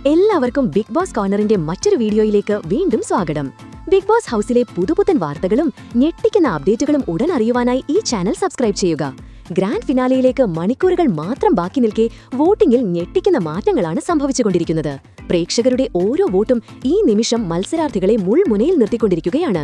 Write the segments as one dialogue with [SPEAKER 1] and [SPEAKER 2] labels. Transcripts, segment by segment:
[SPEAKER 1] എല്ലാവർക്കും big boss കോർണറിന്റെ മറ്റൊരു വീഡിയോയിലേക്ക് വീണ്ടും സ്വാഗതം. ബിഗ് ബോസ് ഹൗസിലെ പുതുപുത്തൻ വാർത്തകളും ഞെട്ടിക്കുന്ന അപ്ഡേറ്റുകളും ഉടൻ അറിയുവാനായി ഈ ചാനൽ സബ്സ്ക്രൈബ് ചെയ്യുക. ഗ്രാൻഡ് ഫിനാലെയിലേക്ക് മണിക്കൂറുകൾ മാത്രം ബാക്കി നിൽക്കെ വോട്ടിംഗിൽ ഞെട്ടിക്കുന്ന മാറ്റങ്ങളാണ് സംഭവിച്ചുകൊണ്ടിരിക്കുന്നത്. പ്രേക്ഷകരുടെ ഓരോ വോട്ടും ഈ നിമിഷം മത്സരാർത്ഥികളെ മുൾമുനയിൽ നിർത്തിക്കൊണ്ടിരിക്കുകയാണ്.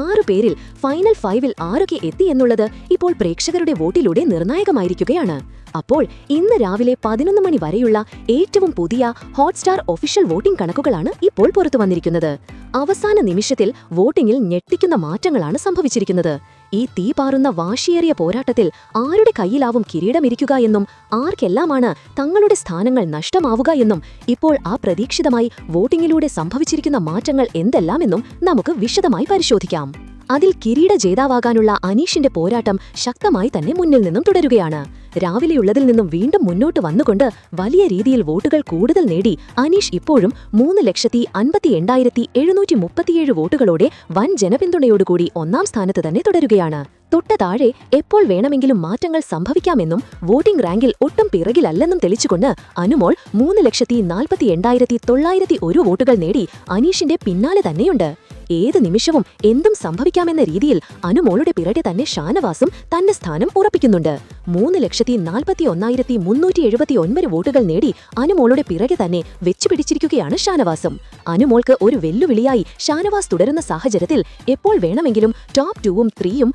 [SPEAKER 1] 6 പേരിൽ ഫൈനൽ 5-ൽ ആരൊക്കെ എത്തി എന്നുള്ളത് ഇപ്പോൾ പ്രേക്ഷകരുടെ വോട്ടിലൂടെ നിർണായകമായിരിക്കുകയാണ്. അപ്പോൾ ഇന്ന് രാവിലെ 11 മണി വരെയുള്ള ഏറ്റവും പുതിയ ഹോട്ട്സ്റ്റാർ ഒഫീഷ്യൽ വോട്ടിംഗ് കണക്കുകളാണ് ഇപ്പോൾ പുറത്തുവന്നിരിക്കുന്നത്. അവസാന നിമിഷത്തിൽ വോട്ടിംഗിൽ ഞെട്ടിക്കുന്ന മാറ്റങ്ങളാണ് സംഭവിച്ചിരിക്കുന്നത്. ഈ തീപാറുന്ന വാശിയേറിയ പോരാട്ടത്തിൽ ആരുടെ കയ്യിലാവും കിരീടമിരിക്കുക എന്നും ആർക്കെല്ലാമാണ് തങ്ങളുടെ സ്ഥാനങ്ങൾ നഷ്ടമാവുക എന്നും ഇപ്പോൾ അപ്രതീക്ഷിതമായി വോട്ടിംഗിലൂടെ സംഭവിച്ചിരിക്കുന്ന മാറ്റങ്ങൾ എന്തെല്ലാമെന്നും നമുക്ക് വിശദമായി പരിശോധിക്കാം. അതിൽ കിരീട ജേതാവാകാനുള്ള അനീഷിന്റെ പോരാട്ടം ശക്തമായി തന്നെ മുന്നിൽ നിന്നും തുടരുകയാണ്. രാവിലെയുള്ളതിൽ നിന്നും വീണ്ടും മുന്നോട്ട് വന്നുകൊണ്ട് വലിയ രീതിയിൽ വോട്ടുകൾ കൂടുതൽ നേടി അനീഷ് ഇപ്പോഴും 3,58,737 വോട്ടുകളോടെ വൻ ജനപിന്തുണയോടുകൂടി 1-ാം സ്ഥാനത്ത് തന്നെ തുടരുകയാണ്. തൊട്ട് താഴെ എപ്പോൾ വേണമെങ്കിലും മാറ്റങ്ങൾ സംഭവിക്കാമെന്നും വോട്ടിംഗ് റാങ്കിൽ ഒട്ടും പിറകിലല്ലെന്നും തെളിച്ചുകൊണ്ട് അനുമോൾ 3,48,901 വോട്ടുകൾ നേടി അനീഷിന്റെ പിന്നാലെ തന്നെയുണ്ട്. ഏത് നിമിഷവും എന്തും സംഭവിക്കാമെന്ന രീതിയിൽ അനുമോളുടെ പിറകെ തന്നെ ഷാനവാസും തന്റെ സ്ഥാനം ഉറപ്പിക്കുന്നുണ്ട്. 3,41,379 വോട്ടുകൾ നേടി അനുമോളുടെ പിറകെ തന്നെ വെച്ചുപിടിച്ചിരിക്കുകയാണ് ഷാനവാസും. അനുമോൾക്ക് ഒരു വെല്ലുവിളിയായി ഷാനവാസ് തുടരുന്ന സാഹചര്യത്തിൽ എപ്പോൾ വേണമെങ്കിലും ടോപ്പ് 2-ഉം 3-യും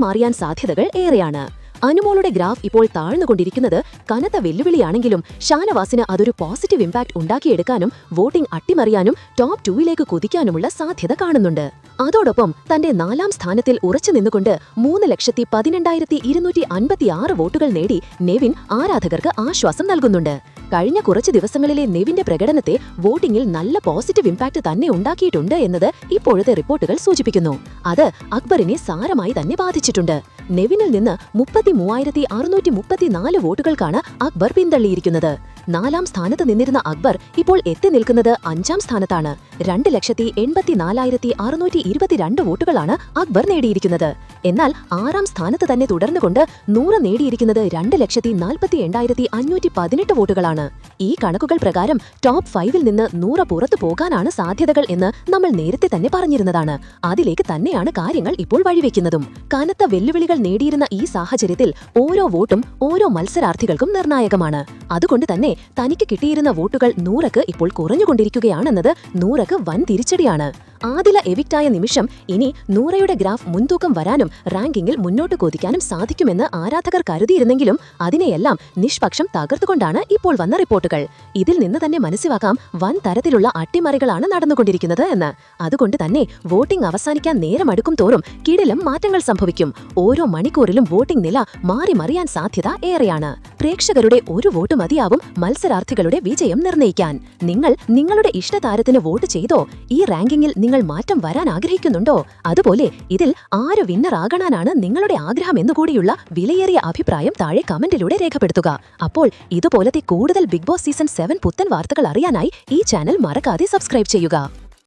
[SPEAKER 1] മാറിയാൻ സാധ്യതകൾ ഏറെയാണ്. അനുമോളുടെ ഗ്രാഫ് ഇപ്പോൾ താഴ്ന്നുകൊണ്ടിരിക്കുന്നത് കനത്ത വെല്ലുവിളിയാണെങ്കിലും ഷാനവാസിന് അതൊരു പോസിറ്റീവ് ഇമ്പാക്ട് ഉണ്ടാക്കിയെടുക്കാനും വോട്ടിംഗ് അട്ടിമറിയാനും ടോപ്പ് 2-ലേക്ക് കുതിക്കാനുമുള്ള സാധ്യത കാണുന്നുണ്ട്. അതോടൊപ്പം തന്റെ 4-ാം സ്ഥാനത്തിൽ ഉറച്ചു നിന്നുകൊണ്ട് 3,12,256 വോട്ടുകൾ നേടി നെവിൻ ആരാധകർക്ക് ആശ്വാസം നൽകുന്നുണ്ട്. കഴിഞ്ഞ കുറച്ച് ദിവസങ്ങളിലെ നെവിന്റെ പ്രകടനത്തെ വോട്ടിംഗിൽ നല്ല പോസിറ്റീവ് ഇമ്പാക്ട് തന്നെ ഉണ്ടാക്കിയിട്ടുണ്ട് എന്നത് ഇപ്പോഴത്തെ റിപ്പോർട്ടുകൾ സൂചിപ്പിക്കുന്നു. അത് അക്ബറിനെ സാരമായി തന്നെ ബാധിച്ചിട്ടുണ്ട്. നെവിനിൽ നിന്ന് 33,634 വോട്ടുകൾക്കാണ് അക്ബർ പിന്തള്ളിയിരിക്കുന്നത്. 4-ാം സ്ഥാനത്ത് നിന്നിരുന്ന അക്ബർ ഇപ്പോൾ എത്തി നിൽക്കുന്നത് 5-ാം സ്ഥാനത്താണ്. 2,84,622 വോട്ടുകളാണ് അക്ബർ നേടിയിരിക്കുന്നത്. എന്നാൽ 6-ാം സ്ഥാനത്ത് തന്നെ തുടർന്നുകൊണ്ട് 100 നേടിയിരിക്കുന്നത് 2,48,518 വോട്ടുകളാണ്. ഈ കണക്കുകൾ പ്രകാരം ടോപ്പ് 5-ൽ നിന്ന് 100 പുറത്തു പോകാനാണ് സാധ്യതകൾ എന്ന് നമ്മൾ നേരത്തെ തന്നെ പറഞ്ഞിരുന്നതാണ്. അതിലേക്ക് തന്നെയാണ് കാര്യങ്ങൾ ഇപ്പോൾ വഴിവെക്കുന്നതും. കനത്ത വെല്ലുവിളികൾ നേടിയിരുന്ന ഈ സാഹചര്യത്തിൽ ഓരോ വോട്ടും ഓരോ മത്സരാർത്ഥികൾക്കും നിർണായകമാണ്. അതുകൊണ്ട് തന്നെ തനിക്ക് കിട്ടിയിരുന്ന വോട്ടുകൾ 100ക്ക് ഇപ്പോൾ കുറഞ്ഞുകൊണ്ടിരിക്കുകയാണെന്നത് 100ക്ക് വൻ തിരിച്ചടിയാണ്. ആദില എവിക്റ്റായ നിമിഷം ഇനി 100യുടെ ഗ്രാഫ് മുൻതൂക്കം വരാനും റാങ്കിങ്ങിൽ മുന്നോട്ട് കുതിക്കാനും സാധിക്കുമെന്ന് ആരാധകർ കരുതിയിരുന്നെങ്കിലും അതിനെയെല്ലാം നിഷ്പക്ഷം തകർത്തുകൊണ്ടാണ് ഇപ്പോൾ വന്ന റിപ്പോർട്ടുകൾ. ഇതിൽ നിന്ന് തന്നെ മനസ്സിലാക്കാം വൻ തരത്തിലുള്ള അട്ടിമറികളാണ് നടന്നുകൊണ്ടിരിക്കുന്നത് എന്ന്. അതുകൊണ്ട് തന്നെ വോട്ടിംഗ് അവസാനിക്കാൻ നേരമടുക്കും തോറും കിടിലം മാറ്റങ്ങൾ സംഭവിക്കും. ഓരോ മണിക്കൂറിലും വോട്ടിംഗ് നില മാറിമറിയാൻ സാധ്യത ഏറെയാണ്. പ്രേക്ഷകരുടെ ഒരു വോട്ട് മതിയാവും മത്സരാർത്ഥികളുടെ വിജയം നിർണ്ണയിക്കാൻ. നിങ്ങൾ നിങ്ങളുടെ ഇഷ്ടതാരത്തിന് വോട്ട് ചെയ്തോ? ഈ റാങ്കിങ്ങിൽ നിങ്ങൾ മാറ്റം വരാൻ ആഗ്രഹിക്കുന്നുണ്ടോ? അതുപോലെ ഇതിൽ ആര് വിന്നർ ആകണാനാണ് നിങ്ങളുടെ ആഗ്രഹം എന്നുകൂടിയുള്ള വിലയേറിയ അഭിപ്രായം താഴെ കമന്റിലൂടെ രേഖപ്പെടുത്തുക. അപ്പോൾ ഇതുപോലത്തെ കൂടുതൽ ബിഗ് ബോസ് സീസൺ 7 പുത്തൻ വാർത്തകൾ അറിയാനായി ഈ ചാനൽ മറക്കാതെ സബ്സ്ക്രൈബ് ചെയ്യുക.